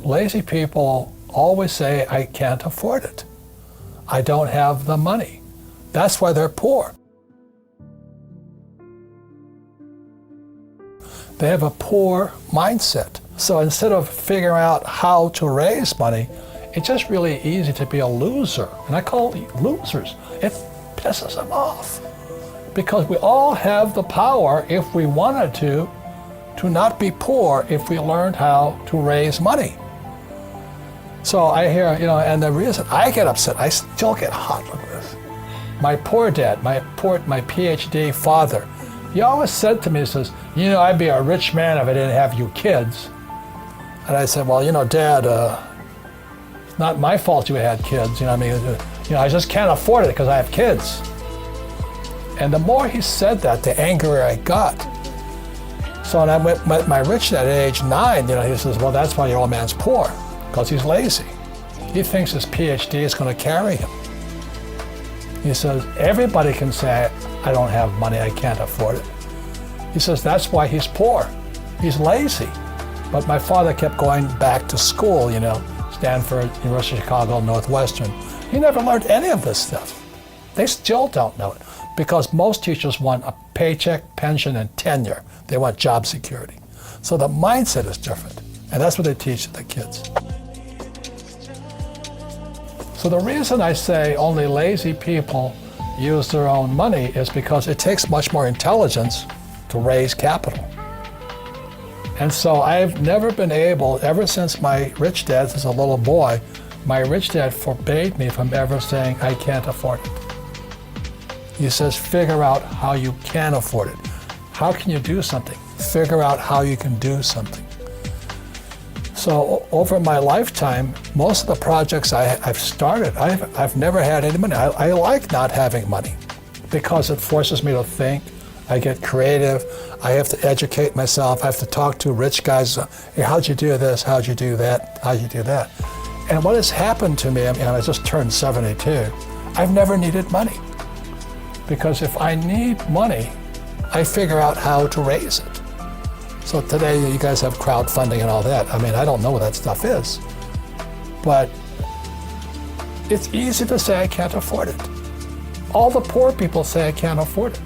lazy people always say, I can't afford it. I don't have the money. That's why they're poor. They have a poor mindset. So instead of figuring out how to raise money, it's just really easy to be a loser. And I call it losers. It pisses them off. Because we all have the power, if we wanted to not be poor if we learned how to raise money. So I hear, and the reason I get upset, I still get hot with this. My poor dad, my PhD father, he always said to me, he says, I'd be a rich man if I didn't have you kids. And I said, well, Dad, it's not my fault you had kids. I just can't afford it because I have kids. And the more he said that, the angrier I got. So when I met my rich dad at age 9, he says, well, that's why your old man's poor, because he's lazy. He thinks his PhD is going to carry him. He says, everybody can say, I don't have money, I can't afford it. He says, that's why he's poor. He's lazy. But my father kept going back to school, Stanford, University of Chicago, Northwestern. He never learned any of this stuff. They still don't know it, because most teachers want a paycheck, pension, and tenure. They want job security. So the mindset is different, and that's what they teach the kids. So the reason I say only lazy people use their own money is because it takes much more intelligence to raise capital. And so I've never been able, ever since my rich dad was a little boy, my rich dad forbade me from ever saying, I can't afford it. He says, figure out how you can afford it. How can you do something? Figure out how you can do something. So over my lifetime, most of the projects I've started, I've never had any money. I like not having money because it forces me to think. I get creative. I have to educate myself. I have to talk to rich guys. Hey, how'd you do this? How'd you do that? How'd you do that? And what has happened to me, and I just turned 72, I've never needed money. Because if I need money, I figure out how to raise it. So today you guys have crowdfunding and all that. I don't know what that stuff is. But it's easy to say I can't afford it. All the poor people say I can't afford it.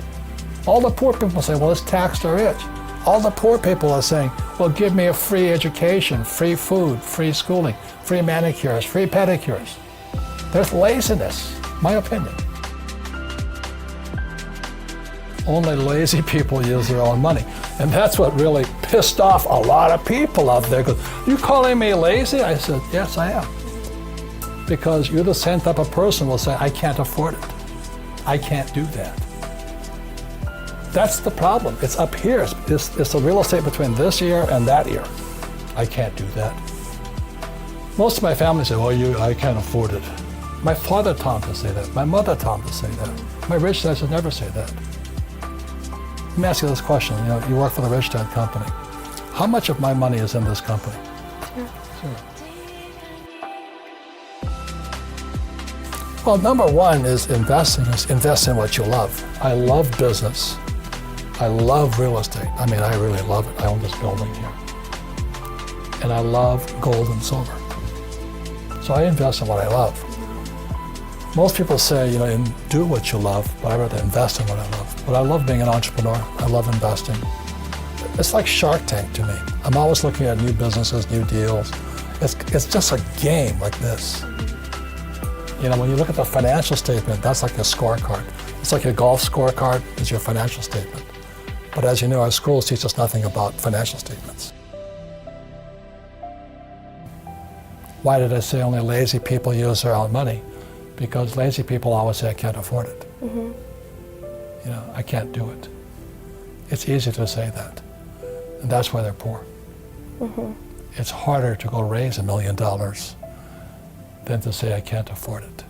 All the poor people say, well, it's taxed the rich. All the poor people are saying, well, give me a free education, free food, free schooling, free manicures, free pedicures. There's laziness, my opinion. Only lazy people use their own money. And that's what really pissed off a lot of people out there. You calling me lazy? I said, yes, I am. Because you're the same type of person who will say, I can't afford it. I can't do that. That's the problem. It's up here. It's the real estate between this ear and that ear. I can't do that. Most of my family say, well, I can't afford it. My father taught me to say that. My mother taught me to say that. My rich dad should never say that. Let me ask you this question. You work for the Rich Dad Company. How much of my money is in this company? Zero. Well, number one is investing. Invest in what you love. I love business. I love real estate. I really love it. I own this building here. And I love gold and silver. So I invest in what I love. Most people say, do what you love, but I rather invest in what I love. But I love being an entrepreneur. I love investing. It's like Shark Tank to me. I'm always looking at new businesses, new deals. It's just a game like this. When you look at the financial statement, that's like a scorecard. It's like a golf scorecard is your financial statement. But as you know, our schools teach us nothing about financial statements. Why did I say only lazy people use their own money? Because lazy people always say, I can't afford it. Mm-hmm. I can't do it. It's easy to say that. And that's why they're poor. Mm-hmm. It's harder to go raise $1 million than to say, I can't afford it.